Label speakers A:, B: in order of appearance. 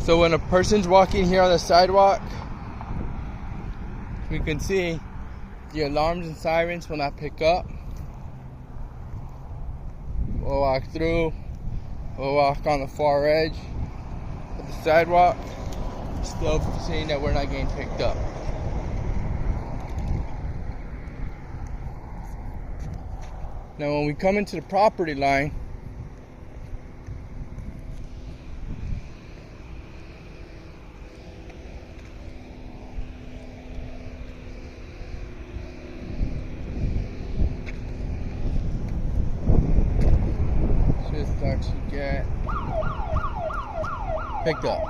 A: So when a person's walking here on the sidewalk, we can see the alarms and sirens will not pick up. We'll walk through, we'll walk on the far edge of the sidewalk, still seeing that we're not getting picked up. Now when we come into the property line, should start to get picked up.